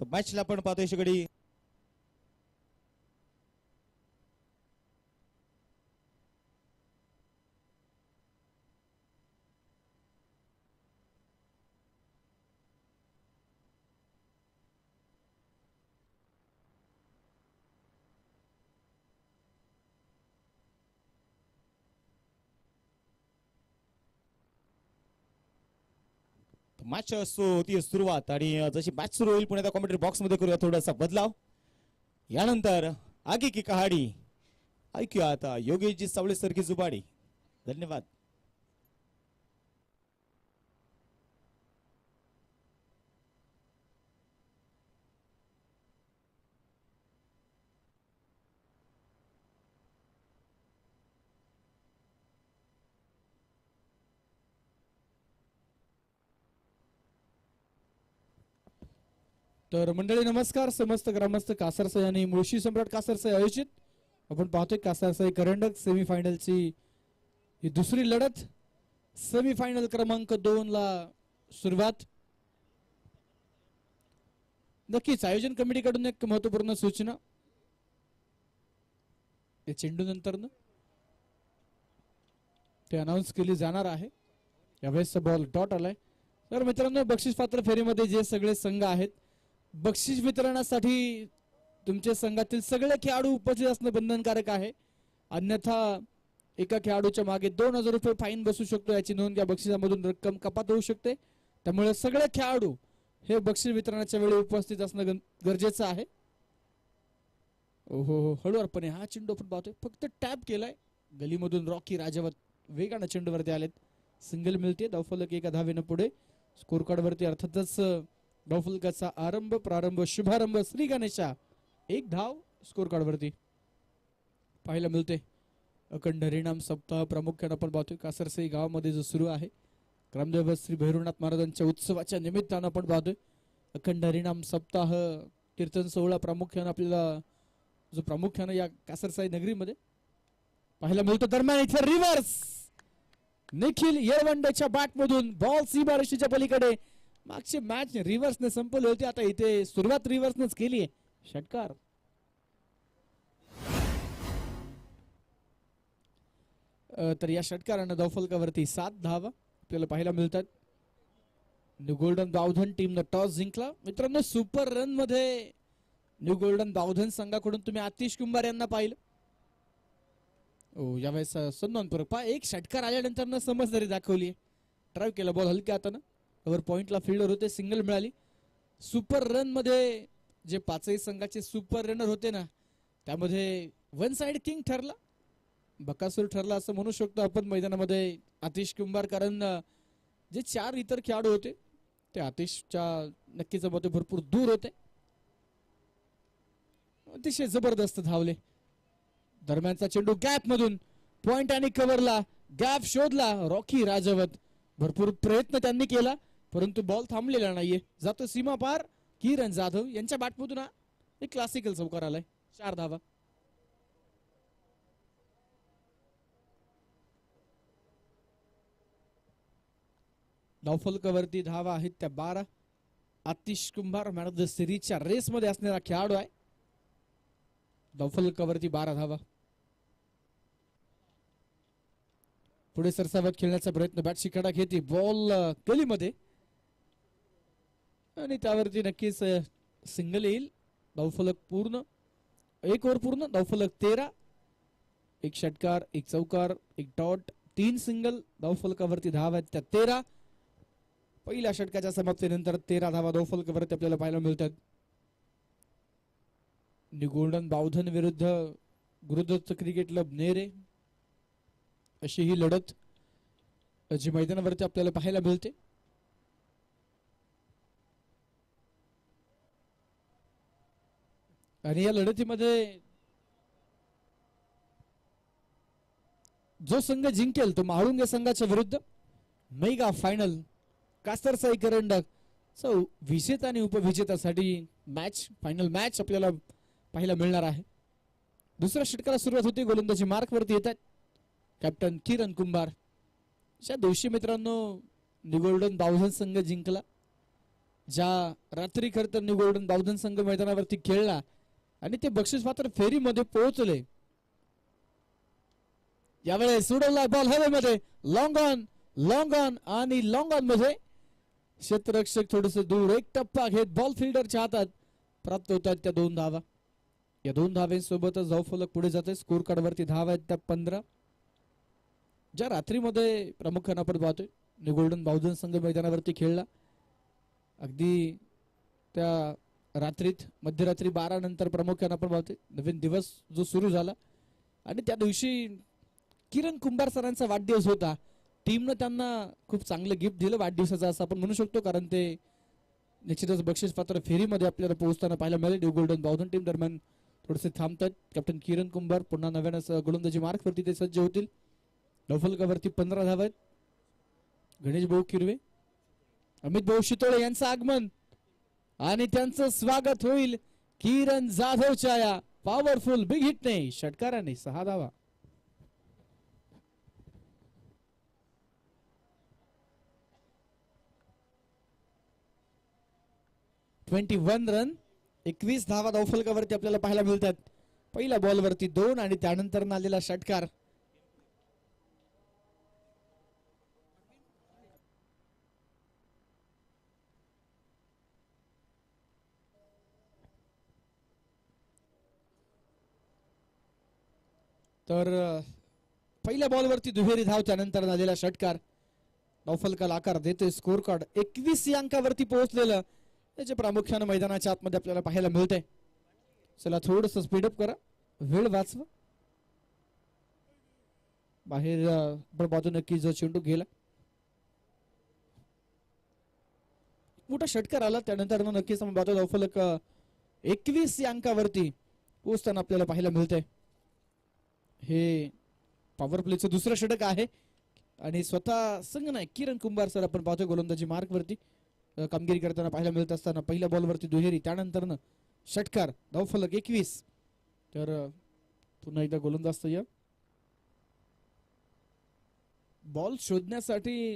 तर मॅचला आपण पाहतोय शेगडी मॅच होती सुरुवात आणि जशी मॅच सुरू होईल पुण्याच्या कॉमेंट्री बॉक्स मध्ये करूया थोडासा बदलाव. यानंतर आगे की कहाणी ऐकूया आता योगेशजी सावळे सर की जुबाडी. धन्यवाद. तर मंडळी नमस्कार. समस्त ग्रामस्थ कासारसाई आणि मुळशी सम्राट कासारसाई आयोजित आपण पाहतोय कासारसाई करंडक सेमीफायनलची ही दुसरी लढत. सेमीफायनल क्रमांक 2 ला सुरुवात. नक्कीच आयोजन कमिटीकडून एक महत्वपूर्ण सूचना या चेंडू नंतर ते अनाउन्स केली जाणार आहे. यावेळेस बॉल डॉट आलाय. तर मित्रांनो बक्षीस पात्र फेरीमध्ये जे सगळे संघ आहेत बक्षीस वितरणासाठी तुमच्या संघातील सगळे खेळाडू उपस्थित असणं बंधनकारक आहे. अन्यथा एका खेळाडूच्या मागे 2000 रुपये फाईन बसू शकतो. याची नोंद घ्या. बक्षिसामधून रक्कम कपात होऊ शकते. त्यामुळे सगळे खेळाडू हे बक्षीस वितरणाच्या वेळी उपस्थित असणं गरजेचं आहे. ओहो हळूवारपणे हा चेंडू आपण पाहतोय. फक्त टॅप केलाय. गलीमधून रॉकी राजावत वेगानं चेंडूवरती आलेत. सिंगल मिळते. धावफलक एका धावेनं पुढे. स्कोर कार्ड वरती अर्थातच धावफलकाचा प्रारंभ शुभारंभ श्री गणेशा 1 धाव स्कोर कार्ड वरती पाहायला मिळते. अखंड हरिनाम सप्ताह प्रामुख्याने आपण पाहतोय कासारसाई गावामध्ये जो सुरू आहे. ग्रामदेव श्री भैरवनाथ महाराजांच्या उत्सवाच्या निमित्तानं आपण पाहतोय अखंड हरिनाम सप्ताह कीर्तन सोहळा प्रामुख्याने आपल्याला जो प्रामुख्याने या कासारसाई नगरीमध्ये पाहायला मिळतो. दरम्यान इथे रिव्हर्स निखिल येळवंडेच्या बॅट मधून बॉल सीमारेषेच्या पलीकडे. मागची मॅच रिव्हर्सने संपवली होती. आता इथे सुरुवात रिव्हर्सनेच केली आहे. षटकार. तर या षटकारानं धावफलकावरती 7 धावा आपल्याला पाहायला मिळतात. न्यू गोल्डन बावधन टीमनं टॉस जिंकला. मित्रांनो सुपर रन मध्ये न्यू गोल्डन बावधन संघाकडून तुम्ही आतिश कुंभार यांना पाहिलं. यावेळेस सन्मानपूर्वक पहा एक षटकार आल्यानंतर समजदारी दाखवली. ड्राईव्ह केला बॉल हलक्या हातानं. ओव्हर पॉइंटला फिल्डर होते. सिंगल मिळाली. सुपर रन मध्ये जे 5ही संघाचे सुपर रनर होते ना त्यामध्ये वन साइड किंग ठरला. बकासूर ठरला असं म्हणू शकतो आपण मैदानामध्ये आतिश कुंभार. कारण जे 4 इतर खेळाडू होते ते आतिशच्या नक्कीच मते भरपूर दूर होते. अतिशय जबरदस्त धावले. दरम्यानचा चेंडू गॅप मधून पॉइंट आणि कव्हरला. गॅप शोधला रॉकी राजावत. भरपूर प्रयत्न त्यांनी केला परंतु बॉल थांबलेला नाहीये. जातो सीमा पार. किरण जाधव यांच्या बॅटमधून एक क्लासिकल चौकार आलाय. 4 धावा. धावफलकावरती धावा आहेत त्या 12. आतिश कुंभार मॅन ऑफ द सिरीजच्या रेस मध्ये असणारा खेळाडू आहे. धावफलकावरती 12 धावा. पुढे सरसावत खेळण्याचा प्रयत्न. बॅट शिकाडा घेते. बॉल गलीमध्ये आणि त्यावरती नक्कीच सिंगल येईल. धावफलक पूर्ण. 1 ओव्हर पूर्ण. धावफलक 13. 1 षटकार 1 चौकार 1 डॉट 3 सिंगल. धावफलकावरती धावा आहेत त्या 13. पहिल्या षटकाच्या समाप्तीनंतर 13 धावा धावफलकावरती आपल्याला पाहायला मिळतात. न्यू गोल्डन बावधन विरुद्ध गुरुदत्त क्रिकेट क्लब नेरे अशी ही लढत जी मैदानावरती आपल्याला पाहायला मिळते. आणि या लढतीमध्ये जो संघ जिंकेल तो महाळुंगे संघाच्या विरुद्ध मेगा फायनल कासारसाई करंडक विजेता आणि उपविजेत्यासाठी मॅच फायनल मॅच आपल्याला पाहायला मिळणार आहे. दुसऱ्या षटकाला सुरुवात होती. गोलंदाजी मार्क वरती येतात कॅप्टन किरण कुंभार. ज्या दिवशी मित्रांनो न्यू गोल्डन बावधन संघ जिंकला ज्या रात्री खरं तर न्यू गोल्डन बावधन संघ मैदानावरती खेळला आणि ते बक्षीस पात्र फेरीमध्ये पोहोचले. यावेळेस सोडवला बॉल हवेमध्ये, लॉंग ऑन आणि लॉंग ऑन मध्ये क्षेत्ररक्षक थोडस दूर, एक टप्पा घेत बॉल फिल्डरच्या हातात प्राप्त होतात त्या 2 धावा. या 2 धाव्यांसोबतच धावफलक पुढे जाते. स्कोर कार्ड वरती धावा आहेत त्या 15. ज्या रात्रीमध्ये प्रामुख्याने आपण पाहतोय न्यू गोल्डन बावधन संघ मैदानावरती खेळला, अगदी त्या रात्रीत मध्यरात्री 12 नंतर प्रामुख्याने आपण पाहतोय नवीन दिवस जो सुरू झाला आणि त्या दिवशी किरण कुंभार सरांचा वाढदिवस होता. टीमनं त्यांना खूप चांगलं गिफ्ट दिलं वाढदिवसाचं असं आपण म्हणू शकतो, कारण ते निश्चितच बक्षीस पात्र फेरीमध्ये आपल्याला पोहोचताना पाहायला मिळाले. न्यू गोल्डन बावधन टीम दरम्यान थोडेसे थांबतात. कॅप्टन किरण कुंभार पुन्हा नव्यानं गोलंदाजी मार्कवरती ते सज्ज होतील. धावफलकावरती 15 धावा आहेत. गणेश भाऊ किरवे, अमित भाऊ शितोळे यांचं आगमन आणि त्यांचं स्वागत होईल किरण जाधवच्या या पॉवरफुल बिग हिटने, षटकाराने 6 धावा. 21 रन, 21 धावा धावफलकावरती आपल्याला पाहायला मिळतात. पहिल्या बॉलवरती 2 आणि त्यानंतर आलेला षटकार. तर पहिल्या बॉलवरती दुहेरी धाव, त्यानंतर आलेला षटकार धावफलकाला आकार देते. स्कोर कार्ड 21 या अंकावरती पोहोचलेलं त्याचे प्रामुख्याने मैदानाच्या आतमध्ये आपल्याला पाहायला मिळते. चला थोडस स्पीडअप करा, वेळ वाचवा. बाहेर बाजू नक्की जो चेंडू गेला, मोठा षटकार आला, त्यानंतर नक्कीच बाजू धावफलक 21 या अंकावरती पोहोचताना आपल्याला पाहायला मिळते. हे पॉवर प्लेचं दुसरं षटक आहे आणि स्वतः संघनायक किरण कुंभार सर आपण पाहतोय गोलंदाजी मार्कवरती कामगिरी करताना पाहायला मिळत असताना पहिल्या बॉलवरती दुहेरी, त्यानंतर षटकार, धावफलक 21. तर पुन्हा एकदा गोलंदाज तयार. बॉल शोधण्यासाठी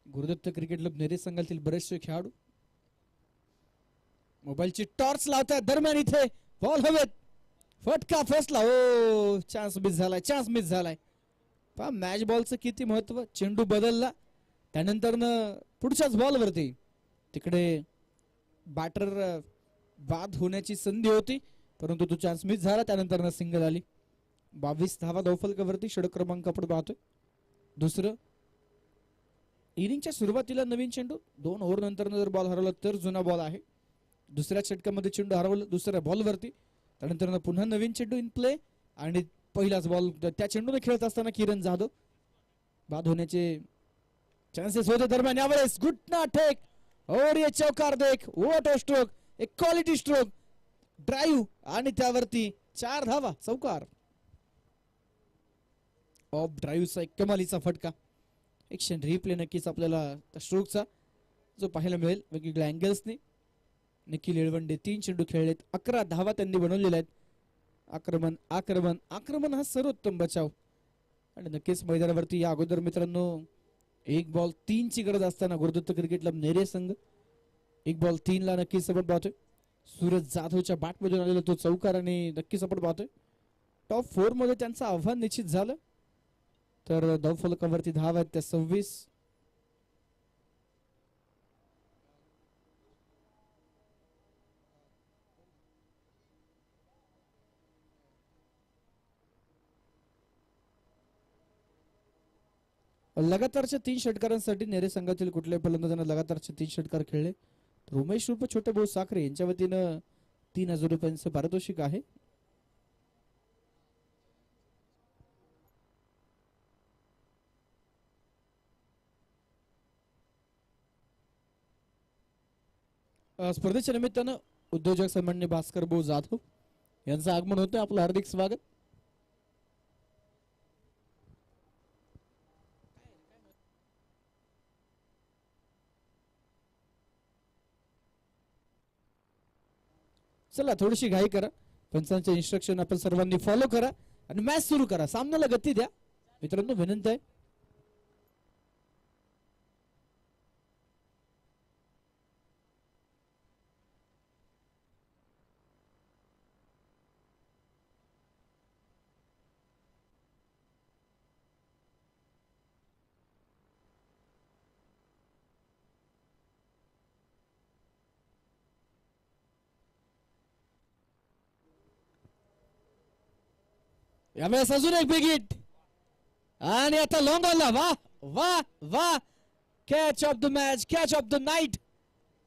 गुरुदत्त क्रिकेट क्लब नेरे संघातील बरेचसे खेळाडू मोबाईलची टॉर्च लावतात. दरम्यान इथे बॉल हवेत, फटका फसला. ओ चान्स मिस झालाय. पहा मॅच बॉलचं किती महत्व. चेंडू बदलला, त्यानंतर पुढच्याच बॉलवरती तिकडे बॅटर बाद होण्याची संधी होती, परंतु तो चान्स मिस झाला. त्यानंतर सिंगल आली. 22 धावा धावफलकावरती. षटक क्रमांक आपण पाहतोय दुसरं. इनिंगच्या सुरुवातीला नवीन चेंडू, 2 ओव्हर नंतर जर बॉल हरवला तर जुना बॉल आहे. दुसऱ्या षटकामध्ये चेंडू हरवला दुसऱ्या बॉलवरती, त्यानंतर पुन्हा नवीन चेंडू इन प्ले आणि पहिलाच बॉल. त्या चेंडूने खेळत असताना किरण जाधव बाद होण्याचे चान्सेस होते. दरम्यान यावेळेस घुटना टेक और ये चौकार देख, वॉट स्ट्रोक, एक क्वालिटी स्ट्रोक, ड्राईव्ह आणि त्यावरती 4 धावा, चौकार. ऑफ ड्राईव्हचा एक कमालीचा फटका. एक्शन रिप्ले नक्कीच आपल्याला त्या स्ट्रोकचा जो पाहायला मिळेल वेगवेगळ्या अँगल्सने. निखिल येळवंडे 3 चेंडू खेळलेत, 11 धावा त्यांनी बनवलेल्या आहेत. आक्रमण हा सर्वोत्तम बचाव. आणि नक्कीच मैदानावरती या अगोदर मित्रांनो 1 बॉल 3 ची गरज असताना गुरुदत्त क्रिकेट क्लब नेरे संघ 1 बॉल 3 ला नक्कीच आपण पाहतोय. सूरज जाधवच्या बॅटमधून आलेला तो चौकार आणि नक्कीच आपण पाहतोय टॉप 4 मध्ये त्यांचं आव्हान निश्चित झालं. तर धावफलकावरती धावा आहेत त्या 26. लगातारच्या 3 षटकारांसाठी नेरे संघातील कुठल्याही फलंदाजांना लगातारचे 3 षटकार खेळले. उमेश रूप छोटे भाऊ साखरे यांच्या वतीनं 3000 रुपयांचं पारितोषिक आहे. स्पर्धेच्या निमित्तानं उद्योजक सन्मान्य भास्कर भाऊ जाधव यांचं आगमन होतं. आपलं हार्दिक स्वागत. चला थोडीशी घाई करा, पंचांचे इन्स्ट्रक्शन आपण सर्वांनी फॉलो करा आणि मॅच सुरू करा. सामन्याला गती द्या मित्रांनो, विनंती आहे. यावेळेस अजून एक बिग हिट आणि आता लॉंग ऑनला वा वा वा catch of the match, catch of the night.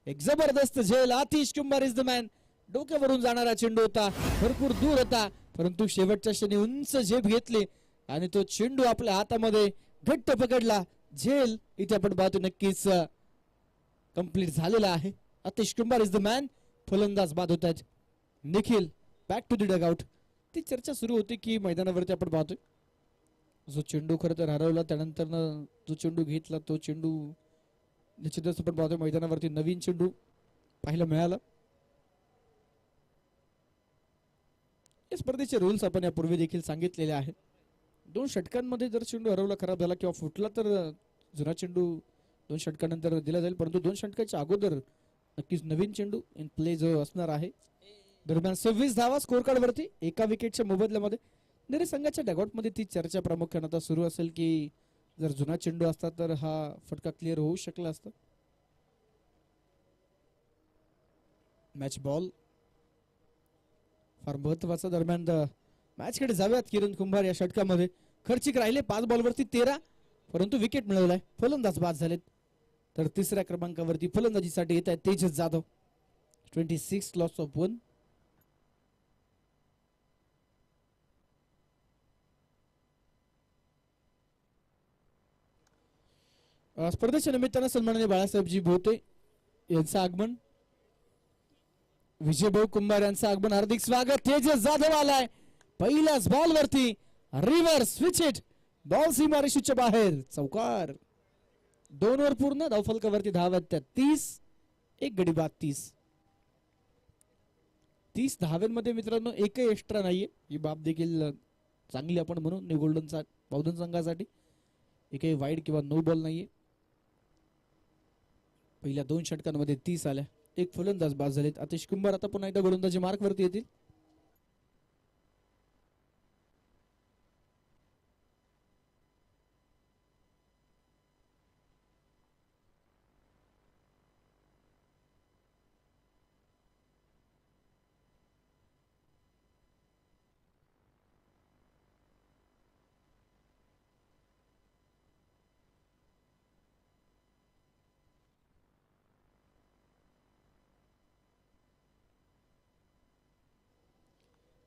एक जबरदस्त झेल. Atish Kumbhar is the man. डोक्यावरून जाणारा चेंडू होता, भरपूर दूर होता, परंतु शेवटच्या क्षणी उंच झेप घेतली आणि तो चेंडू आपल्या हातामध्ये घट्ट पकडला. झेल इथे आपण पाहतो नक्कीच कंप्लीट झालेला आहे. Atish Kumbhar is the man. फलंदाज बाद होत आहेत. Nikhil back to the dugout. ती चर्चा सुरू होती की मैदानावरती आपण पाहतोय जो चेंडू खरं तर हरवला त्यानंतर जो चेंडू घेतला तो चेंडू निश्चितच आपण पाहतोय मैदानावरती नवीन चेंडू पाहायला मिळाला. या स्पर्धेचे रूल्स आपण यापूर्वी देखील सांगितलेले आहेत. 2 षटकांमध्ये जर चेंडू हरवला, खराब झाला किंवा फुटला तर जुना चेंडू 2 षटकानंतर दिला जाईल, परंतु 2 षटकाच्या अगोदर नक्कीच नवीन चेंडू इन प्ले जो असणार आहे. दरम्यान 26 धावा स्कोर कार्ड वरती एका विकेटच्या मोबदल्यामध्ये. नेरे संघाच्या डगआउट मध्ये ती चर्चा प्रामुख्याने आता सुरू असेल की जर जुना चेंडू असता तर हा फटका क्लिअर होऊ शकला असता. मॅच बॉल फार महत्वाचा. दरम्यान मॅच कडे जाऊयात. किरण कुंभार या षटकामध्ये खर्चिक राहिले 5 बॉलवरती 13, परंतु विकेट मिळवलाय. फलंदाज बाद झालेत. तर तिसऱ्या क्रमांकावरती फलंदाजीसाठी येत आहेत तेजस जाधव. 26 loss of 1. स्पर्धेच्या निमित्तानं सन्माननीय बाळासाहेबजी भोते यांचं आगमन, विजयभाऊ कुंभार यांचं आगमन. हार्दिक स्वागत. तेजस जाधव आलाय पहिल्याच बॉल वरती. Reverse switch hit. बॉल सीमारेषेच्या बाहेर. चौकार. 2 ओव्हर पूर्ण. धावफलकावरती धावा आहेत त्या 30. एक गडी बाद 30. 30 धाव्यांमध्ये मित्रांनो एकही एक्स्ट्रा नाहीये. ही बाब देखील चांगली आपण म्हणून गोल्डन बौद्धन संघासाठी. एकही वाईड किंवा नो बॉल नाहीये. पहिल्या 2 षटकांमध्ये 30 आल्या. एक फलंदाज बाद झालेत. आतिश कुंभार आता पुन्हा एकदा गोलंदाजी मार्क वरती येतील.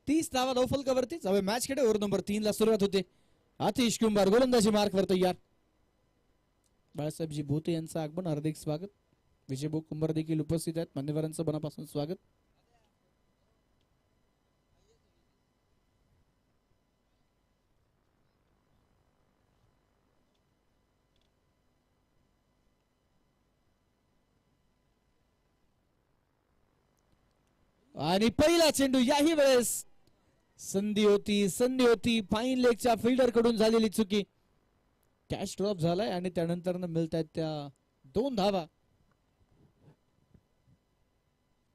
तीस धावा धावफलकावरती. जाऊया मॅच कडे. ओव्हर नंबर 3 ला सुरुवात होते. आतिश कुंभार गोलंदाजी मार्क वर तयार. बाळासाहेबजी भोते यांचं आगमन. हार्दिक स्वागत. विजयभाऊ कुंभार देखील उपस्थित आहेत. मान्यवरांचं मनापासून स्वागत. आणि पहिला चेंडू. याही वेळेस संधी होती. फाईन लेगच्या फिल्डर कडून झालेली चुकी. कॅच ड्रॉप झालाय आणि त्यानंतर मिळत आहेत त्या 2 धावा.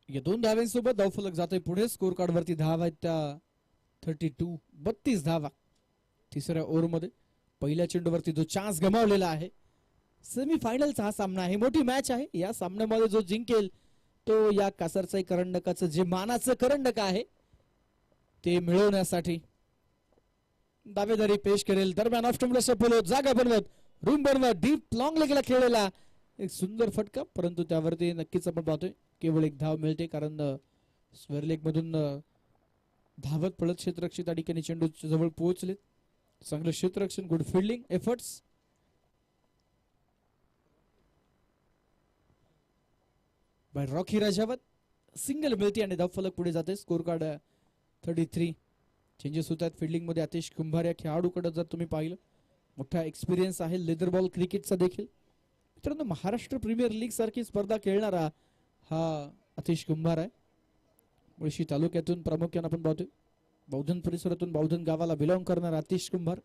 या 2 धाव्यांसोबत धावफलक जातोय पुढे. स्कोर कार्ड वरती धावा आहेत त्या 32 धावा. तिसऱ्या ओव्हर मध्ये पहिल्या चेंडूवरती जो चान्स गमावलेला आहे. सेमी फायनलचा हा सामना आहे. मोठी मॅच आहे. या सामन्यामध्ये जो जिंकेल तो या कासरचाई करंडकाचं जे मानाचं करंडक आहे ते मिळवण्यासाठी दावेदारी पेश करेल. दरम्यान ऑफ्टमला फॉलो जागा बनवत, रूम बनवत, डीप लॉंग लेगला खेळलेला एक सुंदर फटका, परंतु त्यावरती नक्कीच आपण पाहतोय केवळ 1 धाव मिळते. कारण स्क्वेअर लेग मधून धावत पळत क्षेत्ररक्षित ठिकाणी चेंडू जवळ पोहोचले. चांगलं क्षेत्ररक्षण, good fielding efforts. By Rocky Rajawat. Single मिळते आणि धावफलक पुढे जाते. Score card 33. चेंजेस होत आहेत फिल्डिंग मध्ये. आतिश कुंभार या खेळाडूकडे जर तुम्ही पाहिलं मोठा एक्सपिरियन्स आहे लेदर बॉल क्रिकेटचा देखील. मित्रांनो महाराष्ट्र प्रीमियर लीग सारखी स्पर्धा खेळणारा हा आतिश कुंभार आहे. मुळशी तालुक्यातून प्रामुख्याने आपण पाहतोय. बौद्धन परिसरातून बौद्धन गावाला बिलॉंग करणारा आतिश कुंभार.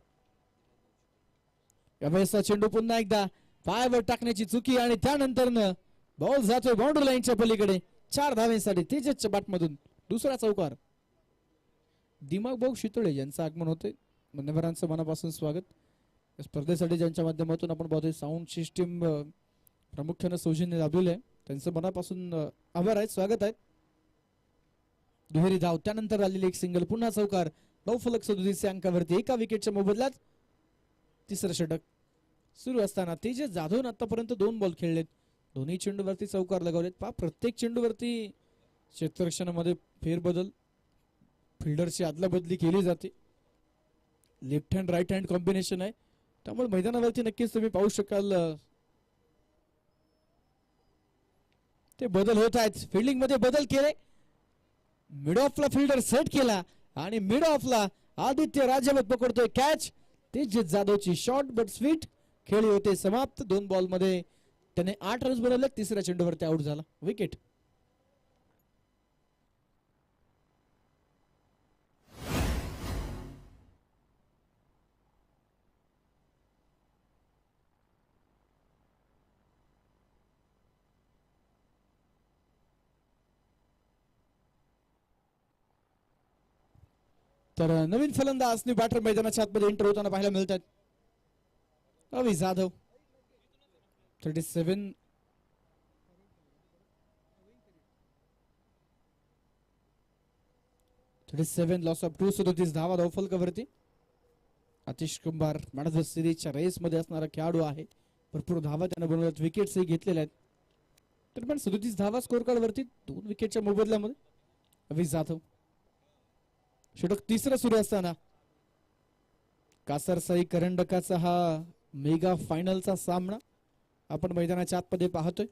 यावेळेसचा चेंडू पुन्हा एकदा पायावर टाकण्याची चुकी आणि त्यानंतर बॉल जातोय बाउंड्री लाईनच्या पलीकडे. 4 धाव्यांसाठी तेजसच्या बॅटमधून दुसरा चौकार. दिमाग भाऊ शितोळे यांचं आगमन होते. मान्यवरांचं मनापासून स्वागत. स्पर्धेसाठी ज्यांच्या माध्यमातून आपण पाहतोय साऊंड सिस्टीम प्रामुख्याने सौजन्य लाभलेलं आहे त्यांचं मनापासून आभार आहेत, स्वागत आहेत. दुहेरी धाव त्यानंतर आलेली एक सिंगल. पुन्हा चौकार. धावफलक 37 अंकावरती एका विकेटच्या मोबदल्यात तिसरं षटक सुरू असताना तेजस जाधवने आतापर्यंत 2 बॉल खेळलेत. दोन्ही चेंडूवरती चौकार लगावलेत. प्रत्येक चेंडूवरती क्षेत्ररक्षणामध्ये फेरबदल, फिल्डरची अदलाबदली केली जाते. Left hand right hand combination आहे, त्यामुळे मैदानावरती नक्कीच तुम्ही पाहू शकाल ते बदल होत आहेत. फिल्डिंग मध्ये बदल केले. मिड ऑफला फिल्डर सेट केला आणि मिड ऑफला आदित्य राजावत पकडतोय कॅच. तेजस जाधवची शॉर्ट बट स्वीट खेळी होते समाप्त. 2 बॉल मध्ये त्याने 8 रन्स बनवले. तिसऱ्या चेंडूवरती आउट झाला. विकेट. तर नवीन फलंदाज न्यू बॅटर मैदानाच्या आतमध्ये एंटर होताना पाहायला मिळतात. अवी जाधव 37 लॉस ऑफ 2. 37 धावा धावफलकावरती. आतिश कुंभार मॅन ऑफ द सिरीजच्या रेस मध्ये असणारा खेळाडू आहे. भरपूर धावा त्याने बनवल्यात. विकेट्सही घेतलेल्या आहेत. तर पण 37 धावा स्कोर कार्ड वरती 2 विकेटच्या मोबदल्यामध्ये अवी जाधव. षटक तिसरं सुरू असताना कासरसाई करंडकाचा हा मेगा फायनलचा सामना आपण मैदानाच्या आतमध्ये पाहतोय.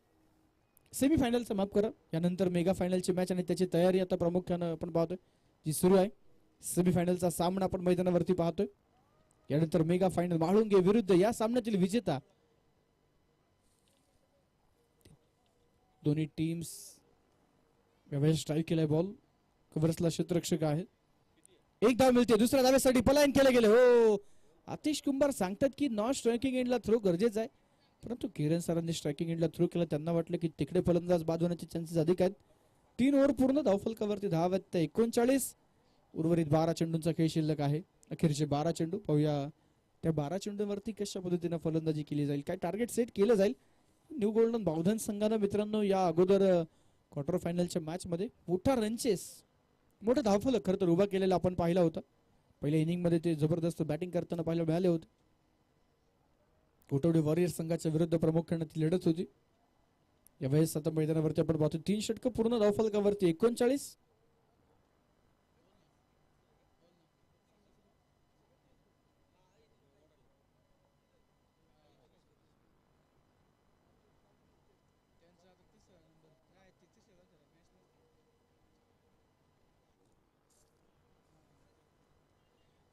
सेमीफायनलचा माफ करा, यानंतर मेगा फायनलची मॅच आणि त्याची तयारी आता प्रामुख्यानं आपण पाहतोय जी सुरू आहे. सेमीफायनलचा सामना आपण मैदानावरती पाहतोय. यानंतर मेगा फायनल म्हाळुंगे विरुद्ध या सामन्यातील विजेता. दोन्ही टीम्स यावेळेस स्ट्राईक केलाय बॉल. कव्हर्सला क्षेत्ररक्षक आहे. एक धाव मिळते. दुसऱ्या धावेसाठी पलायन केले गेले. हो, आतिश कुंभार सांगतात की नॉन स्ट्रायकिंग एंडला थ्रो गरजेचा आहे, परंतु किरण सरांनी स्ट्रायकिंग एंडला थ्रो केला. त्यांना वाटलं की तिकडे फलंदाज बाद होण्याचे चान्सेस अधिक आहेत. 3 ओव्हर पूर्ण. धावफलकावरती धावा आहेत 39. उर्वरित 12 चेंडूंचा खेळ शिल्लक आहे. अखेरचे 12 चेंडू. पाहूया त्या 12 चेंडूंवरती कशा पद्धतीने फलंदाजी केली जाईल, काय टार्गेट सेट केलं जाईल. न्यू गोल्डन बावधन संघानं मित्रांनो या अगोदर क्वार्टर फायनलच्या मॅच मध्ये मोठा रनचेस, मोठा धावफलक खरं तर उभा केलेला आपण पाहिला होता. पहिल्या इनिंग मध्ये ते जबरदस्त बॅटिंग करताना पाहायला मिळाले होते. कोटवडे वॉरियर्स संघाच्या विरुद्ध प्रामुख्याने ती लढत होती. यावेळेस आता मैदानावरती आपण पाहतो 3 षटकं पूर्ण. धावफलकावरती 39.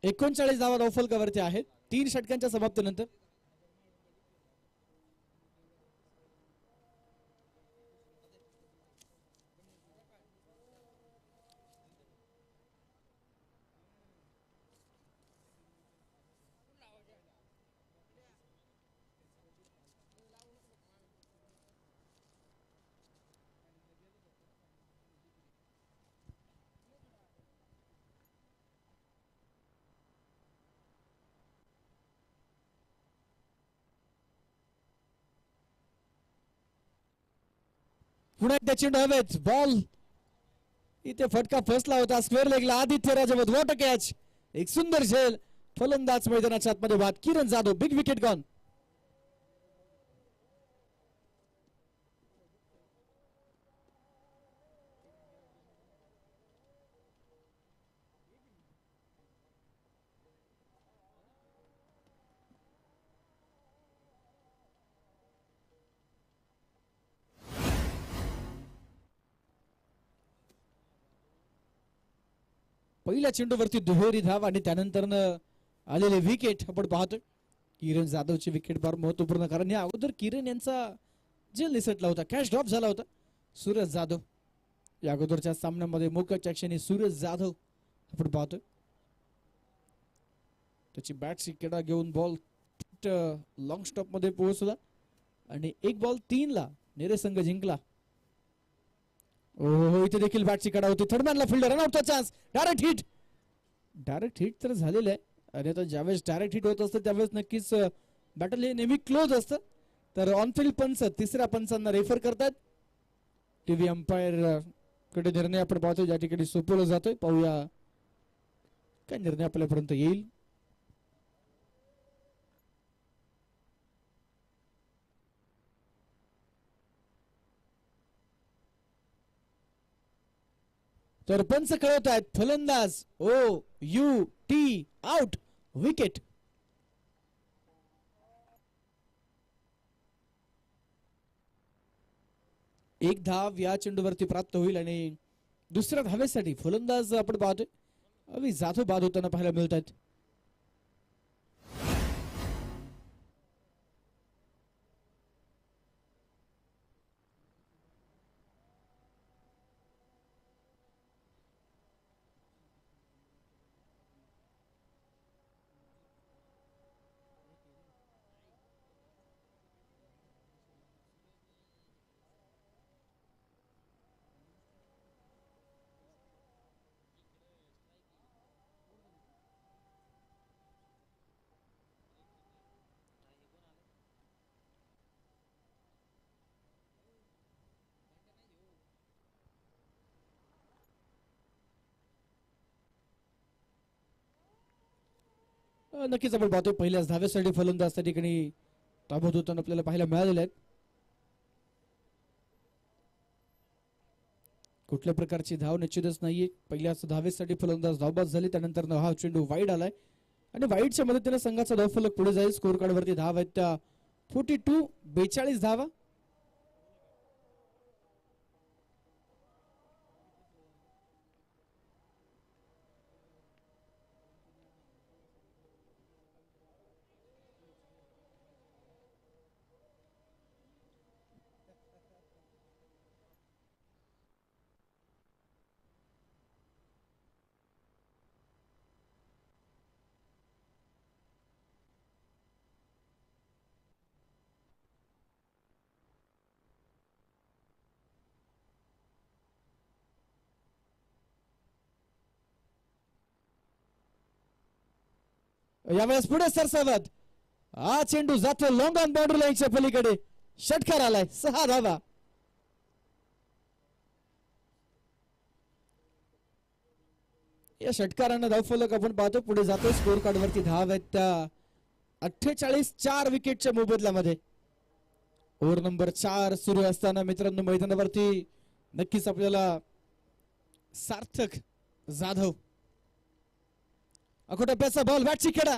एकोणचाळीस धावा धावफलकावरती आहेत 3 षटकांच्या समाप्तीनंतर. पुन्हा एकदा चेंडू हवेत. बॉल इथे फटका फसला होता स्क्वेअर लेगला. Aditya Rajawat what catch. एक सुंदर झेल. फलंदाज मैदानाच्या आतमध्ये बाद. Kiran Jadhav big wicket gone. पहिल्या चेंडूवरती दुहेरी धाव आणि त्यानंतर आलेले विकेट आपण पाहतोय. किरण जाधवची विकेट फार महत्वपूर्ण, कारण या अगोदर किरण यांचा जेल निसटला होता, कॅच ड्रॉप झाला होता. सूरज जाधव या अगोदरच्या सामन्यामध्ये मोक्याच्या क्षणी सूरज जाधव आपण पाहतोय. त्याची बॅटची केडा घेऊन बॉल लॉंग स्टॉप मध्ये पोहोचला आणि 1 बॉल 3 ला नेरे संघ जिंकला. हो, इथे देखील बॅटची कडा होती. थर्डमॅनला फिल्डर रनआउटचा चान्स. डायरेक्ट हिट तर झालेलं आहे. आणि आता ज्यावेळेस डायरेक्ट हिट होत असतं त्यावेळेस नक्कीच बॅटल हे नेहमी क्लोज असतं. तर ऑनफिल्ड पंच तिसऱ्या पंचांना रेफर करतात. टीव्ही अंपायर कडे निर्णय आपण पाहतो ज्या ठिकाणी सोपवला जातोय. पाहूया काय निर्णय आपल्यापर्यंत येईल. तर पंच कळवत आहेत फलंदाज OUT आउट विकेट. एक धाव या चेंडूवरती प्राप्त होईल आणि दुसऱ्या धावेसाठी फलंदाज आपण पाहतोय अवी जाधव बाद होताना पाहायला मिळत आहेत. नक्कीच आपण पाहतोय पहिल्याच धावेसाठी फलंदाज त्या ठिकाणी ताबत होताना आपल्याला पाहायला मिळालेले आहेत. कुठल्या प्रकारची धाव निश्चितच नाहीये. पहिल्याच धावेसाठी फलंदाज धावबाद झाले, त्यानंतर हा चेंडू वाईड आलाय आणि वाईडच्या मदतीने संघाचा धावफलक पुढे जाईल. स्कोर कार्ड वरती धाव आहेत त्या 42 धावा. यावेळेस पुढे सरसावत हा चेंडू जातो लॉंग ऑन बाउंड्री लाईनच्या पलीकडे. षटकार आलाय 6 धावा. या षटकारानं धावफलक आपण पाहतो पुढे जातो. स्कोर कार्ड वरती धाव आहेत त्या 48 विकेटच्या मोबदल्यामध्ये. ओव्हर नंबर 4 सुरू असताना मित्रांनो मैदानावरती नक्कीच आपल्याला सार्थक जाधव अकोटप्याचा बॉल बॅटची खेळा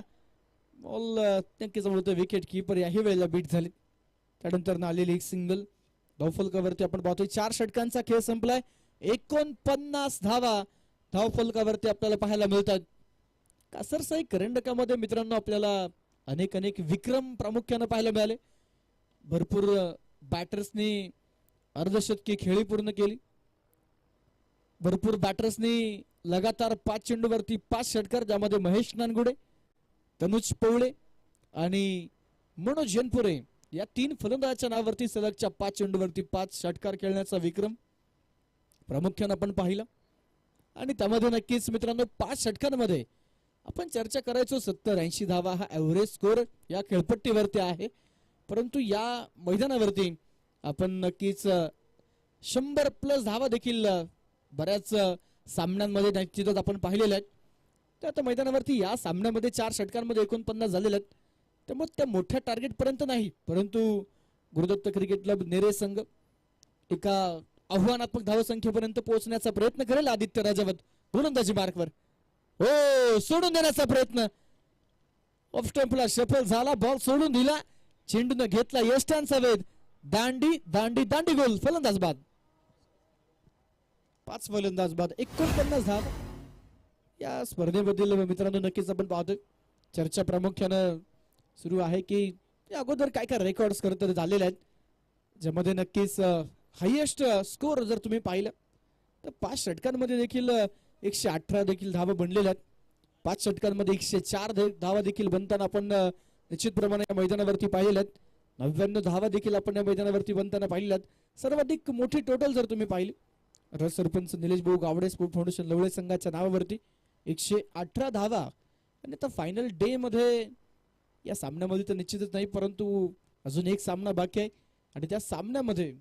बॉल नक्कीच म्हणतो विकेट कीपर याही वेळेला बीट झाले. त्यानंतर आलेली एक सिंगल. धावफलकावरती आपण पाहतोय 4 षटकांचा खेळ संपलाय. 49 धावा धावफलकावरती आपल्याला पाहायला मिळतात. कासरसाई करंडकामध्ये मित्रांनो आपल्याला अनेक विक्रम प्रामुख्याने पाहायला मिळाले. भरपूर बॅटर्सनी अर्धशतकी खेळी पूर्ण केली. भरपूर बॅटर्सनी लगातार 5 चेंडूवरती 5 षटकार, ज्यामध्ये महेश नानगुडे, तनुज पवळे आणि मनोज जनपुरे या 3 फलंदाजाच्या नावावरती सलगच्या 5 चेंडूवरती 5 षटकार खेळण्याचा विक्रम प्रामुख्याने आपण पाहिला. आणि त्यामध्ये नक्कीच मित्रांनो 5 षटकांमध्ये आपण चर्चा करायचो 70-80 धावा हा ऍव्हरेज स्कोर या खेळपट्टीवरती आहे. परंतु या मैदानावरती आपण नक्कीच 100+ धावा देखील बऱ्याच सामन्यांमध्ये निश्चितच आपण पाहिलेल्या आहेत. तर आता मैदानावरती या सामन्यामध्ये 4 षटकांमध्ये 49 झालेल्या आहेत. त्यामुळे त्या मोठ्या टार्गेट पर्यंत नाही, परंतु गुरुदत्त क्रिकेट क्लब नेरे संघ एका आव्हानात्मक धावसंख्येपर्यंत पोहोचण्याचा प्रयत्न करेल. आदित्य राजावत गोलंदाजी मार्कवर सोडून देण्याचा प्रयत्न. ऑफ स्टंपला शफल झाला, बॉल सोडून दिला, चेंडून घेतला यष्टांचा वेध, दांडी दांडी दांडी गोल. फलंदाज बाद. 5 फलंदाज बाद. 49 धाव. या स्पर्धेमधील मित्रांनो नक्कीच आपण पाहतोय चर्चा प्रामुख्यानं सुरू आहे की या अगोदर काय काय रेकॉर्ड्स करत झालेले आहेत, ज्यामध्ये नक्कीच हायएस्ट स्कोर जर तुम्ही पाहिलं तर 5 षटकांमध्ये देखील 118 देखील धावा बनलेल्या आहेत. 5 षटकांमध्ये 104 धावा देखील बनताना आपण निश्चितप्रमाणे या मैदानावरती पाहिलेल्या आहेत. 99 धावा देखील आपण या मैदानावरती बनताना पाहिलेल्या आहेत. सर्वाधिक मोठी टोटल जर तुम्ही पाहिली रस सरपंच निलेश भाऊ गावडे स्पोर्ट फाउंडेशन लवळे संघाच्या नावावरती 118 धावा. आणि आता फायनल डे मध्ये या सामन्यामध्ये तर निश्चितच नाही, परंतु अजून एक सामना बाकी आहे आणि त्या सामन्यामध्ये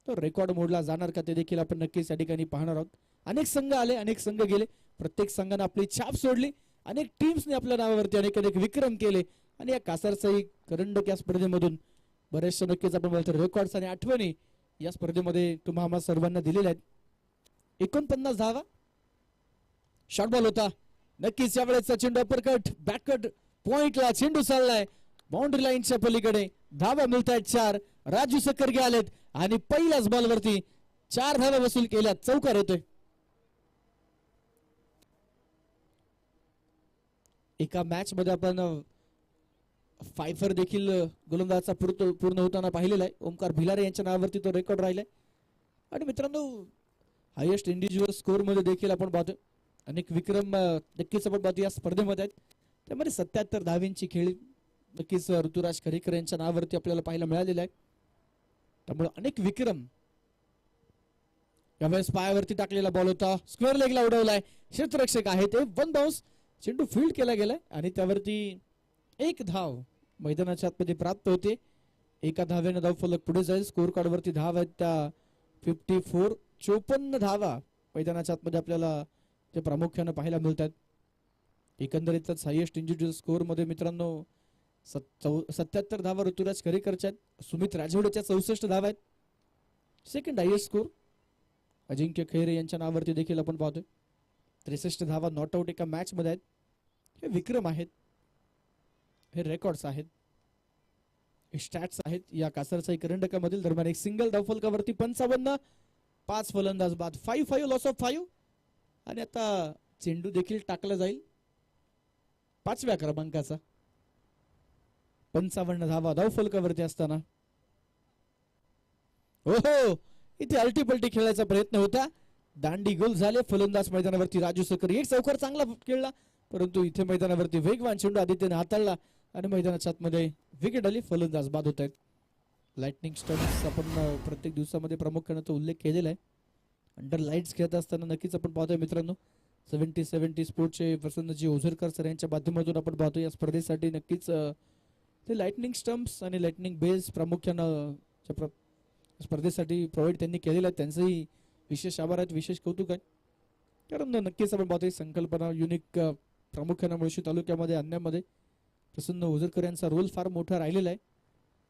तो रेकॉर्ड मोडला जाणार का ते देखील आपण नक्कीच या ठिकाणी पाहणार आहोत. अनेक संघ आले, अनेक संघ गेले, प्रत्येक संघाने आपली छाप सोडली अनेक टीम्सने आपल्या नावावरती अनेक अनेक विक्रम केले आणि या कासारसाई करंडक या स्पर्धेमधून बरेचशा नक्कीच आपण बोलतो रेकॉर्ड्स आणि आठवणी या स्पर्धेमध्ये तुम्हा आम्हा सर्वांना दिलेल्या आहेत. 49 धावा शॉर्ट बॉल होता. नक्कीच यावेळेचा चेंडू अपरकट बॅककट पॉइंटला चेंडू चाललाय बाउंड्री लाईनच्या पलीकडे. धावा मिळत आहेत 4. राजू सकरगे आलेत आणि पहिल्याच बॉलवरती 4 धावा वसूल केल्या. चौकार होतोय. एका मॅच मध्ये आपण फायफर देखील गोलंदाजाचा पूर्ण होताना पाहिलेला आहे. ओमकार भिलारे यांच्या नावावरती तो रेकॉर्ड राहिलाय. आणि मित्रांनो हायेस्ट इंडिव्हिज्युअल स्कोर मध्ये देखील आपण पाहतो अनेक विक्रम नक्कीच आपण पाहतो या स्पर्धेमध्ये आहेत. त्यामध्ये 77 धावींची खेळी नक्कीच ऋतुराज खरेकर यांच्या नावावरती आपल्याला पाहायला मिळालेला आहे. त्यामुळे अनेक विक्रम. यावेळेस पायावरती टाकलेला बॉल होता स्क्वेअर लेगला उडवलाय. क्षेत्ररक्षक आहे ते 1 बाउन्स चेंडू फील्ड केला गेलाय आणि त्यावरती 1 धाव मैदानाच्या आतमध्ये प्राप्त होते. एका धावेने धाव फलक पुढे जाईल. स्कोर कार्ड वरती धाव आहेत त्या 54. 54 धावा मैदानाच्या आतमध्ये आपल्याला ते प्रामुख्याने पाहायला मिळतात. एकंदरीतच हायेस्ट इंडिव्हिज्युअल स्कोर मध्ये मित्रांनो 77 धावा ऋतुराज खरेकरच्या आहेत. सुमित राजवडेच्या 64 धावा आहेत. सेकंड हायेस्ट स्कोर अजिंक्य खैरे यांच्या नावावरती देखील आपण पाहतोय. 63 धावा नॉट आउट एका मॅच मध्ये आहेत. हे विक्रम आहेत. हे रेकॉर्ड्स आहेत. हे स्टॅट्स आहेत या कासारसाई करंडकामधील. दरम्यान एक सिंगल धावफलकावरती 55. 5 फलंदाज बाद 5 लॉस ऑफ 5 आणि आता चेंडू देखील टाकला जाईल 5व्या क्रमांकाचा. 55 धावा धावफलकावरती असताना ओहो इथे अल्टीपल्टी खेळायचा प्रयत्न होता. दांडी गोल झाले. फलंदाज मैदानावरती राजू सकर. एक चौकार चांगला खेळला परंतु इथे मैदानावरती वेगवान चेंडू आदित्यने हाताळला आणि मैदानाच्या आतमध्ये विकेट आली. फलंदाज बाद होत आहेत. लाइटनिंग स्टम्प्स आपण प्रत्येक दिवसामध्ये प्रामुख्याने तो उल्लेख केलेला आहे. अंडर लाईट्स खेळत असताना नक्कीच आपण पाहतोय मित्रांनो 70 स्पोर्टचे प्रसन्नजी ओझरकर सर यांच्या माध्यमातून आपण पाहतो या स्पर्धेसाठी नक्कीच ते लाइटनिंग स्टम्प्स आणि लाइटनिंग बेल्स प्रामुख्यानं स्पर्धेसाठी प्रोव्हाइड त्यांनी केलेला आहे. त्यांचंही विशेष आभार आहेत. विशेष कौतुक आहे. कारण नक्कीच आपण पाहतोय संकल्पना युनिक प्रामुख्यानं मुळशी तालुक्यामध्ये आणण्यामध्ये प्रसन्न ओझरकर यांचा रोल फार मोठा राहिलेला आहे.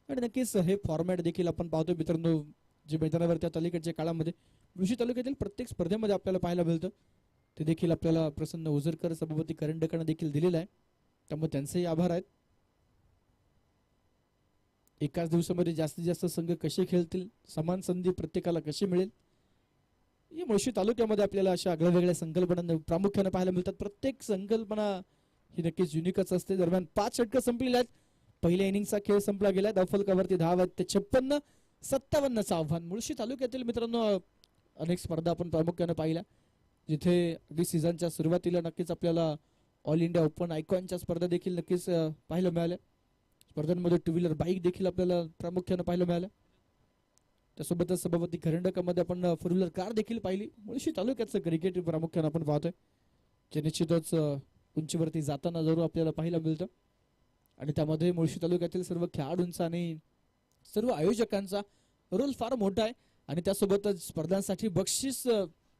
आणि नक्कीच हे फॉर्मॅट देखील आपण पाहतोय मित्रांनो जे मैदानावरती तालुक्याच्या काळामध्ये मुळशी तालुक्यातील प्रत्येक स्पर्धेमध्ये आपल्याला पाहायला मिळतं ते देखील आपल्याला प्रसन्न ओझरकर सभापती करंडकांना देखील दिलेलं आहे. त्यामुळे त्यांचेही आभार आहेत. एकाच दिवसामध्ये जास्तीत जास्त संघ कसे खेळतील समान संधी प्रत्येकाला कशी मिळेल या मुळशी तालुक्यामध्ये आपल्याला अशा आगळ्यावेगळ्या संकल्पना प्रामुख्याने पाहायला मिळतात. प्रत्येक संकल्पना ही नक्कीच युनिकच असते. दरम्यान 5 षटकं संपलेल्या आहेत. पहिल्या इनिंगचा खेळ संपला गेला. धावफलकावरती धाव आहेत ते 56. 57चं आव्हान. मुळशी तालुक्यातील मित्रांनो अनेक स्पर्धा आपण प्रामुख्याने पाहिल्या जिथे अगदी सीझनच्या सुरुवातीला नक्कीच आपल्याला ऑल इंडिया ओपन आयकॉनच्या स्पर्धा देखील नक्कीच पाहायला मिळाल्या. स्पर्धांमध्ये 2 व्हीलर बाईक देखील आपल्याला प्रामुख्याने पाहायला मिळाल्या. त्यासोबतच सभापती करंडकामध्ये आपण 4 व्हीलर कार देखील पाहिली. मुळशी तालुक्याचं क्रिकेट प्रामुख्याने आपण पाहतोय जे निश्चितच उंचीवरती जाताना जरूर आपल्याला पाहायला मिळतं. आणि त्यामध्ये मुळशी तालुक्यातील सर्व खेळाडूंचा आणि सर्व आयोजकांचा रोल फार मोठा आहे. आणि त्यासोबतच स्पर्धांसाठी बक्षीस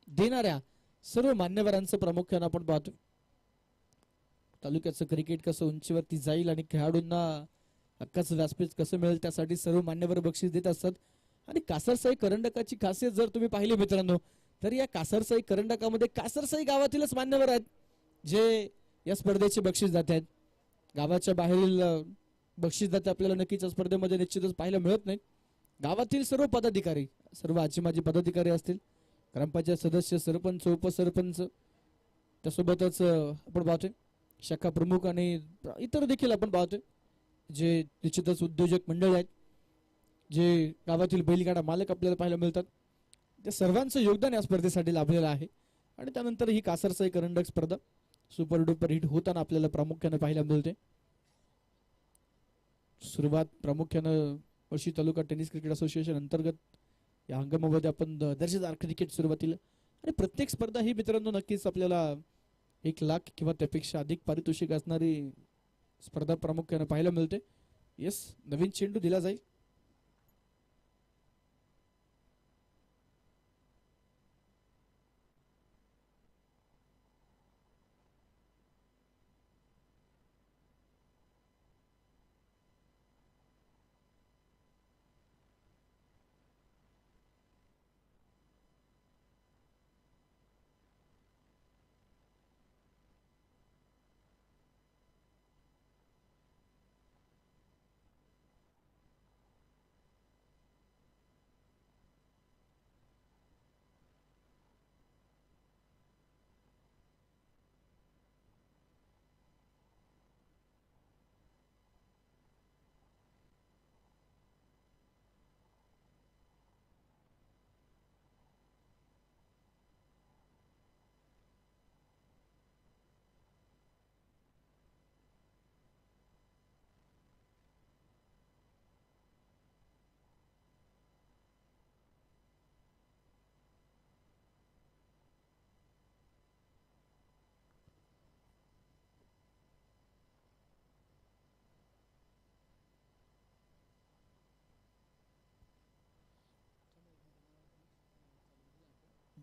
देणाऱ्या सर्व मान्यवरांचं प्रामुख्याने आपण पाहतो. तालुक्याचं क्रिकेट कसं उंचीवरती जाईल आणि खेळाडूंना हक्काचं व्यासपीठ कसं मिळेल त्यासाठी सर्व मान्यवर बक्षीस देत असतात. आणि कासारसाई करंडकाची खासियत जर तुम्ही पाहिली मित्रांनो तर या कासारसाई करंडकामध्ये कासारसाई गावातीलच मान्यवर आहेत जे या स्पर्धेचे बक्षीसदाते आहेत. गावाच्या बाहेरील बक्षीसदाते आपल्याला नक्कीच या स्पर्धेमध्ये निश्चितच पाहायला मिळत नाही. गावातील सर्व पदाधिकारी सर्व आजी माजी पदाधिकारी असतील ग्रामपंचायत सदस्य सरपंच उपसरपंच त्यासोबतच आपण पाहतोय शाखा प्रमुख आणि इतर देखील आपण पाहतोय जे निश्चितच उद्योजक मंडळ आहेत जे गावातील बैलगाडा मालक आपल्याला पाहायला मिळतात. त्या सर्वांचं योगदान या स्पर्धेसाठी लाभलेलं आहे. आणि त्यानंतर ही कासारसाई करंडक स्पर्धा सुपर डुपर हिट होताना आपल्याला प्रामुख्याने पाहायला मिळते. सुरुवात प्रामुख्यानं मुळशी तालुका टेनिस क्रिकेट असोसिएशन अंतर्गत या हंगामामध्ये आपण दर्जेदार क्रिकेट सुरुवातीला आणि प्रत्येक स्पर्धा ही मित्रांनो नक्कीच आपल्याला 1 लाख किंवा त्यापेक्षा अधिक पारितोषिक असणारी स्पर्धा प्रामुख्याने पाहायला मिळते. येस नवीन चेंडू दिला जाईल.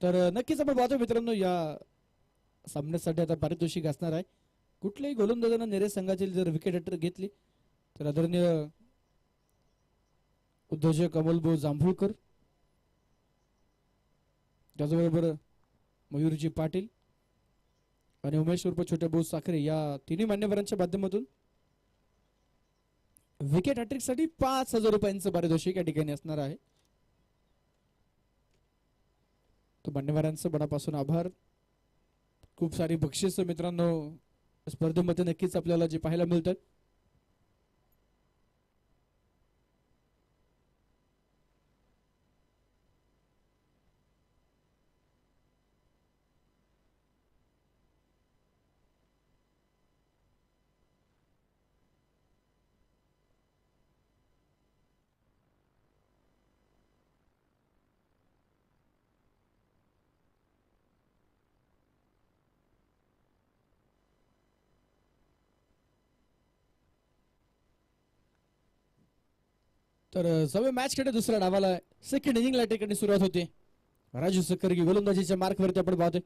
तर नक्कीच आपण पाहतो मित्रांनो या सामन्यासाठी आता पारितोषिक असणार आहे. कुठल्याही गोलंदाजांना नेरे संघातील जर विकेट हटर घेतली तर आदरणीय उद्योजक अमोलभाऊ जांभूळकर, त्याचबरोबर मयूरजी पाटील आणि उमेश उर्फ छोटे भाऊ साखरे या तिन्ही मान्यवरांच्या माध्यमातून विकेट हॅट्रिक साठी 5,000 रुपयांचं पारितोषिक या ठिकाणी असणार आहे. तो मान्यवरांचं मनापासून आभार. खूप सारी बक्षीस मित्रांनो स्पर्धेमध्ये नक्कीच आपल्याला जे पाहायला मिळतात. तर सवय मॅच कडे दुसऱ्या डावाला सेकंड इनिंगला ठिकाणी सुरुवात होते. राजू सक्करगी गोलंदाजीच्या मार्कवरती आपण पाहतोय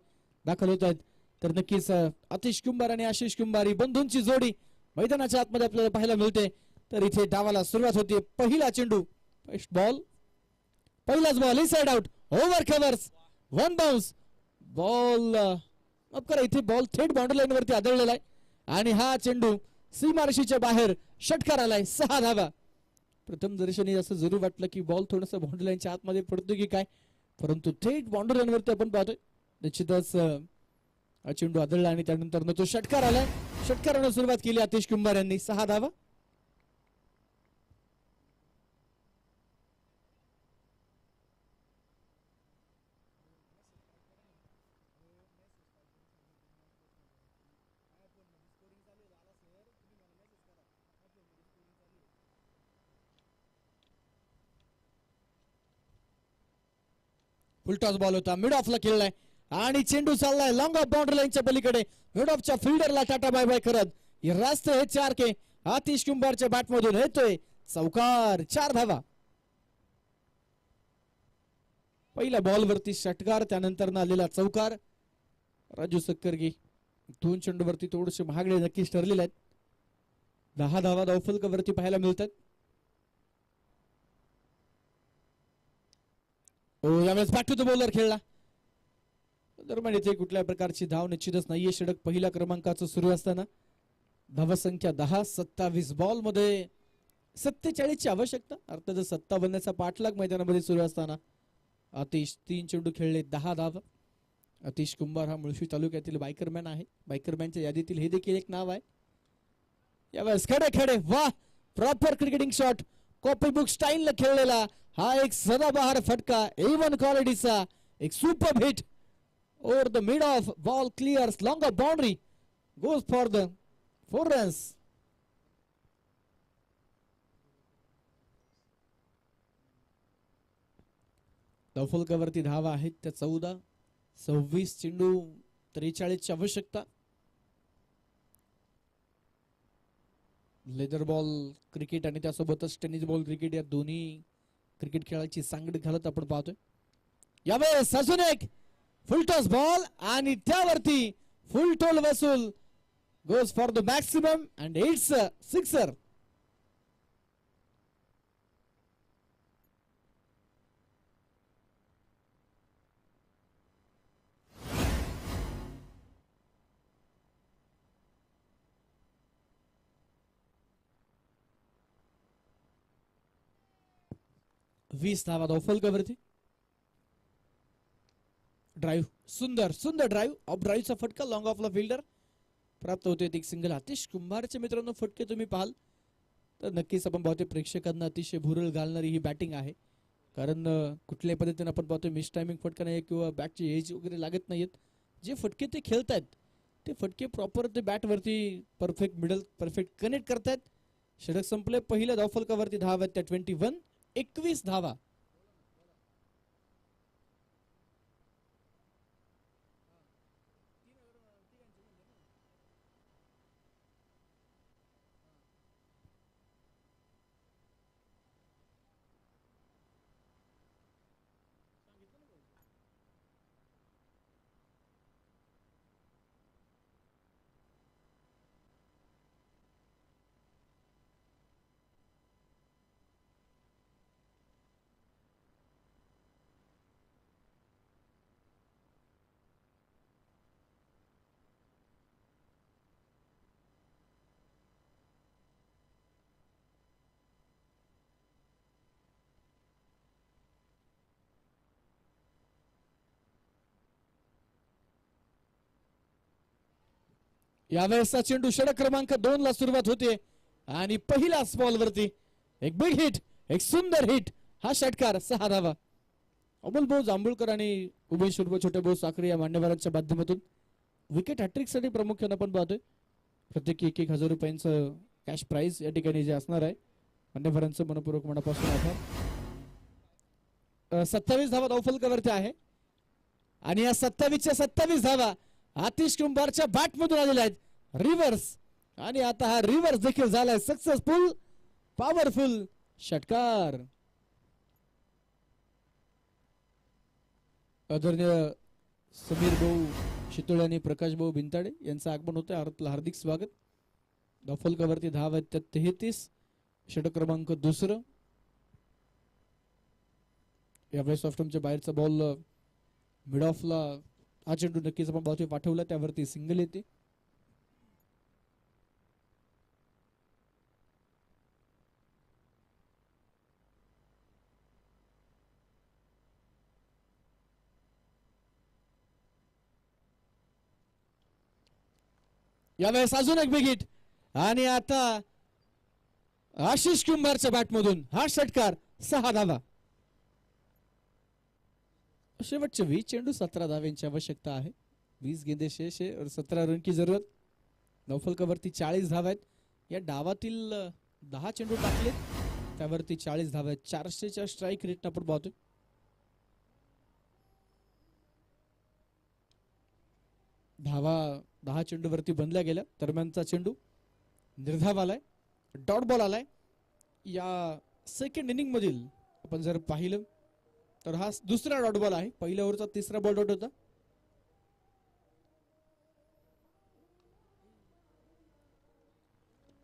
दाखल होत आहेत. तर नक्कीच आतिश कुंभार आणि आशिष कुंभार ही बंधूंची जोडी मैदानाच्या आतमध्ये आपल्याला पाहायला मिळते. तर इथे डावाला सुरुवात होते. पहिला चेंडू, फर्स्ट बॉल, पहिलाच ball, inside out, over covers, one bounce ball. करा इथे बॉल थेट बाउंड्री लाईन वरती आदळलेला आहे आणि हा चेंडू सीमारेषेच्या बाहेर षटकार आलाय. 6 धावा. प्रथम दर्शनी असं जरूर वाटलं की बॉल थोडंसं बाउंड्री लाईनच्या आतमध्ये पडतो की काय, परंतु थेट बाउंड्री लाईन वरती आपण पाहतोय. निश्चितच हा चेंडू आदळला आणि त्यानंतर तो षटकार आलाय. षटकारानं सुरुवात केली आतिश कुंभार यांनी. 6 धावा. फुलटॉस बॉल होता, मिड ऑफला खेळलाय आणि चेंडू चाललाय लॉंग ऑफ बाउंड्री लाईनच्या पलीकडे. मिड ऑफच्या फिल्डरला टाटा बाय बाय करत हे रास्ते हे 4 के आतिश कुंभारच्या बॅट मधून येतोय चौकार. 4 धावा. पहिल्या बॉल वरती षटकार, त्यानंतर आलेला चौकार. राजू सक्करगी 2 चेंडूवरती थोडेसे महागडे नक्कीच ठरलेले आहेत. 10 धावा धावफलकावरती पाहायला मिळतात. यावेळेस बॅक टू द बॉलर खेळला. दरम्यान इथे कुठल्या प्रकारची धाव निश्चितच नाहीये. षटक पहिल्या क्रमांकाचं सुरू असताना धावा संख्या 10. 27 बॉल मध्ये 47 ची आवश्यकता. अर्थात 57चा पाठलाग मैदानामध्ये सुरू असताना आतिश 3 चेंडू खेळले, 10 धावा. आतिश कुंभार हा मुळशी तालुक्यातील बायकरमॅन आहे. बायकरमॅनच्या यादीतील हे देखील एक नाव आहे. यावेळेस खडे खडे, वा, proper cricketing shot, copy book स्टाईलला खेळलेला हा एक सदाबहार फटका, A1 क्वालिटीचा एक super hit over the mid off. Ball clears long off boundary, goes for the 4 runs. धावफलकावरती धावा आहेत त्या 14. 26 चेंडू 43 ची आवश्यकता. लेदर बॉल क्रिकेट आणि त्यासोबतच टेनिस बॉल क्रिकेट या दोन्ही क्रिकेट खेळाची सांगड घालत आपण पाहतोय. यावेळेस अजून एक फुलटॉस बॉल आणि त्यावरती फुल टोल वसूल, goes for the maximum and it's sixer. वीस धावा धावफलकावरती. ड्राईव्ह, सुंदर सुंदर ड्राईव्ह, ऑफ ड्राईव्हचा फटका लॉंग ऑफला फिल्डर प्राप्त होते. एक सिंगल. आतिश कुंभारचे मित्रांनो फटके तुम्ही पाहाल तर नक्कीच आपण पाहतोय प्रेक्षकांना अतिशय भुरळ घालणारी ही बॅटिंग आहे. कारण कुठल्याही पद्धतीने आपण पाहतोय मिस टायमिंग फटका नाही किंवा बॅटची एज वगैरे लागत नाहीत. जे फटके ते खेळतायत ते फटके प्रॉपर ते बॅटवरती परफेक्ट मिडल परफेक्ट कनेक्ट करतायत. षटक संपले. पहिल्या धावफलकावरती धावा आहेत त्या 21. 21 धावा. यावेळेसचा चेंडू षटक क्रमांक 2 ला सुरुवात होते आणि पहिल्याच बॉल वरती एक बिग हिट, एक सुंदर हिट. हा षटकार 6 धावा. अमोल भाऊ जांभूळकर आणि उमेश उर्फ छोटे भाऊ साखरे या मान्यवरांच्या माध्यमातून विकेट हॅट्रिक साठी प्रामुख्याने आपण पाहतोय. प्रत्येकी 1,000 रुपयांचं कॅश प्राइज या ठिकाणी जे असणार आहे. मान्यवरांचं मनपूर्वक मनापासून आभार. 27 धावा धावफलकावरती आहे आणि या 27च्या 27 धावा आतिश कुंभारच्या बॅट मधून आलेल्या आहेत. रिव्हर्स आणि आता हा रिव्हर्स देखील झालाय सक्सेसफुल, पॉवरफुल षटकार. आदरणीय समीर भाऊ शितोळे आणि प्रकाश भाऊ बिनताडे यांचं आगमन होतं. हार्दिक स्वागत. धावफलकावरती धाव आहेत त्या 33. षटक क्रमांक 2. यावेळेस ऑफ्टमच्या बाहेरचा बॉल मिड ऑफला हा चेंडू नक्कीच आपण पाहतोय पाठवला, त्यावरती सिंगल येते. यावेळेस अजून एक बिग हिट आणि आता आशिष कुंभारच्या बॅटमधून हा षटकार 6 धावा. शेवटचे 20 चेंडू 17 धाव्यांची आवश्यकता आहे. 20 गेंदे शेष है और 17 रन की जरूरत. धावफलकावरती 40 धावा आहेत. या डावातील 10 चेंडू टाकले त्यावरती 40 धावा आहेत. 400च्या स्ट्राईक रेट आपण पाहतोय. धावा 10 चेंडूवरती बनल्या गेल्या. दरम्यानचा चेंडू निर्धाव आलाय, डॉट बॉल आलाय. या सेकंड इनिंग मधील आपण जर पाहिलं तर हा दुसरा डॉट बॉल आहे. पहिल्या ओव्हरचा तिसरा बॉल डॉट होता.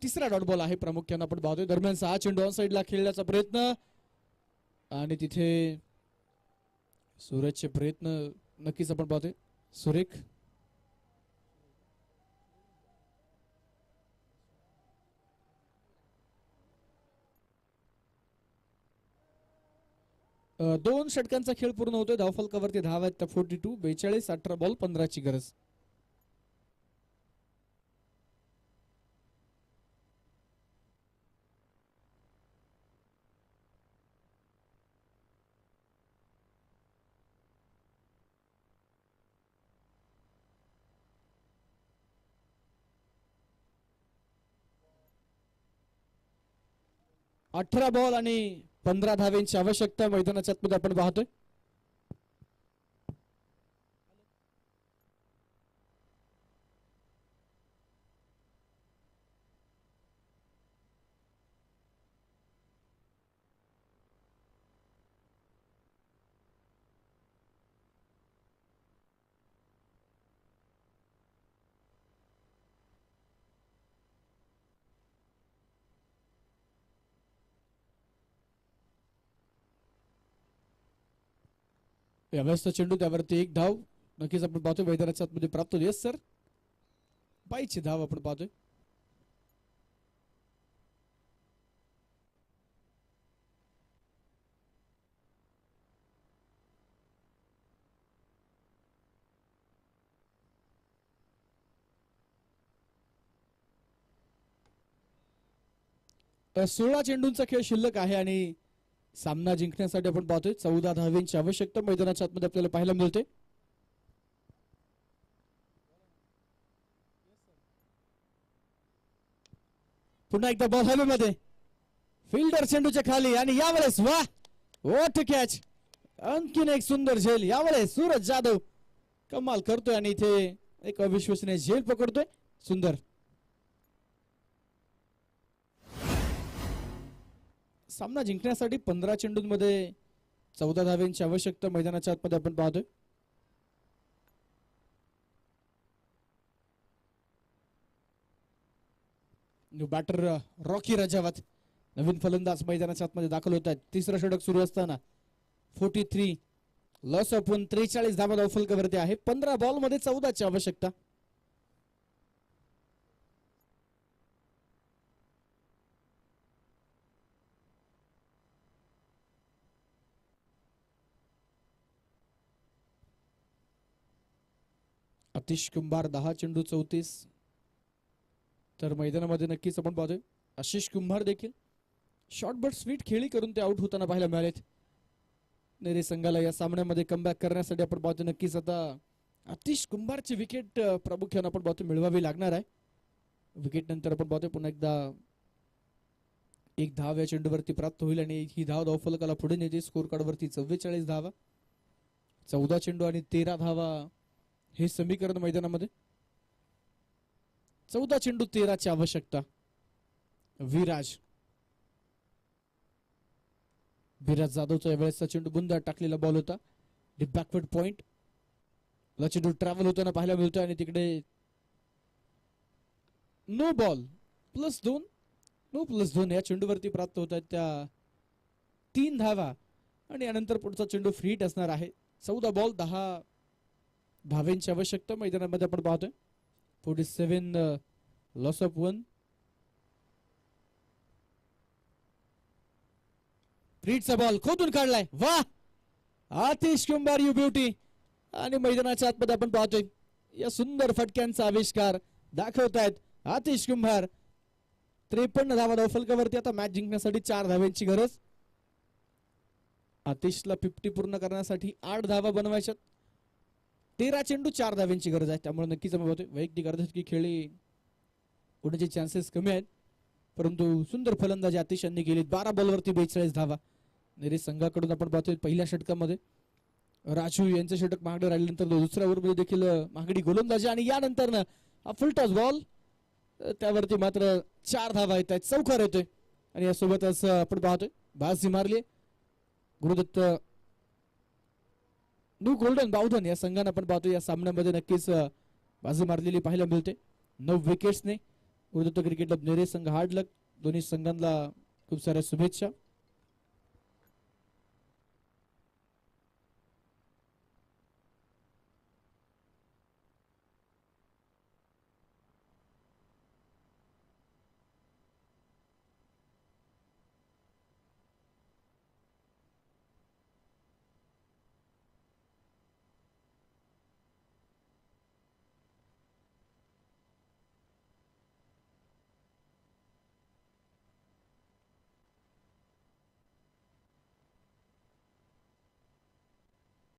तिसरा डॉट बॉल आहे प्रामुख्याने आपण पाहतोय. दरम्यान 6 चेंडू ऑन साइडला खेळण्याचा प्रयत्न आणि तिथे सूरजचे प्रयत्न नक्कीच आपण पाहतोय. सुरेख दोन षटकांचा खेळ पूर्ण होतोय. धावफलकावरती धाव आहेत त्या 42. 42. 18 बॉल 15 ची गरज. अठरा बॉल आणि 15 धाव्यांची आवश्यकता मैदानाच्या आतमध्ये आपण पाहतोय. यावेळेसचा चेंडू त्यावरती एक धाव नक्कीच आपण पाहतोय मैदानाच्या आतमध्ये प्राप्त होईल. सर बाईची धाव आपण पाहतोय. तर 16 चेंडूंचा खेळ शिल्लक आहे आणि सामना जिंकण्यासाठी आपण पाहतोय 14 धाव्यांची आवश्यकता मैदानाच्या आतमध्ये आपल्याला पाहायला मिळते. पुन्हा एकदा बॉल हवेमध्ये, फिल्डर चेंडूच्या खाली आणि यावेळेस वा वॉट कॅच. आणखीन एक सुंदर झेल. यावेळेस सूरज जाधव कमाल करतोय आणि इथे एक अविश्वसनीय झेल पकडतोय. सुंदर. सामना जिंकण्यासाठी 15 चेंडूंमध्ये 14 धाव्यांची आवश्यकता मैदानाच्या आतमध्ये आपण पाहतोय. न्यू बॅटर रॉकी राजावत नवीन फलंदाज मैदानाच्या आतमध्ये दाखल होत आहेत. तिसरं षटक सुरू असताना 43 लॉस ऑफ 43 धावा धावफलकावरती आहे. 15 बॉल मध्ये 14 ची आवश्यकता. आतिश कुंभार 10 चेंडू 34. तर मैदानामध्ये नक्कीच आपण पाहतोय आशिष कुंभार देखील शॉर्ट बट स्वीट खेळी करून ते आउट होताना पाहायला मिळालेत. नेरे संघाला या सामन्यामध्ये कमबॅक करण्यासाठी आपण पाहतो नक्कीच आता आतिश कुंभारची विकेट प्रामुख्याने आपण पाहतो मिळवावी लागणार आहे. विकेट नंतर आपण पाहतोय पुन्हा एकदा एक धाव या चेंडूवरती प्राप्त होईल आणि ही धाव धावफलकाला पुढे नेते. स्कोर कार्ड वरती 44 धावा, 14 चेंडू आणि 13 धावा हे समीकरण मैदानामध्ये. 14 चेंडू 13 ची आवश्यकता. विराज जाधवचा यावेळेसचा चेंडू बुंदा टाकलेला बॉल होता. बॅकवर्ड पॉइंट चेंडू ट्रॅव्हल होताना पाहायला मिळतोय आणि तिकडे नो बॉल +2 या चेंडूवरती प्राप्त होत आहेत त्या 3 धावा आणि यानंतर पुढचा चेंडू फ्री हिट असणार आहे. 14 बॉल 10 धावेंची आवश्यकता मैदानामध्ये आपण पाहतोय. 47 लॉस ऑफ 1. फ्रीटचा बॉल खोदून काढलाय. वा आतिश कुंभार यू ब्युटी. आणि मैदानाच्या आतमध्ये आपण पाहतोय या सुंदर फटक्यांचा आविष्कार दाखवतायत आतिश कुंभार. 53 धावा धावफलकावरती. आता मॅच जिंकण्यासाठी 4 धाव्यांची गरज. आतिशला 50 पूर्ण करण्यासाठी 8 धावा बनवायच्यात. 13 चेंडू 4 धाव्यांची गरज आहे. त्यामुळे नक्कीच आपण पाहतोय वैयक्तिक अर्धशतकी खेळी होण्याचे चान्सेस कमी आहेत, परंतु सुंदर फलंदाजी आतिश यांनी केली. 12 बॉलवरती 42 धावा. नेरे संघाकडून आपण पाहतोय पहिल्या षटकामध्ये राजू यांचं षटक महागडे राहिल्यानंतर दुसऱ्या ओव्हरमध्ये देखील महागडी गोलंदाजी आणि यानंतर हा फुलटॉस बॉल त्यावरती मात्र 4 धावा येत आहेत. चौकार येतोय आणि यासोबतच आपण पाहतोय बाजी मारली गुरुदत्त न्यू गोल्डन बावधन या संघाने आपण पाहतोय या सामन्यामध्ये नक्कीच बाजी मारलेली पाहायला मिळते. 9 विकेट्सने गुरुदत्त क्रिकेट क्लब नेरे संघ हार्ड लक. दोन्ही संघांना खूप साऱ्या शुभेच्छा.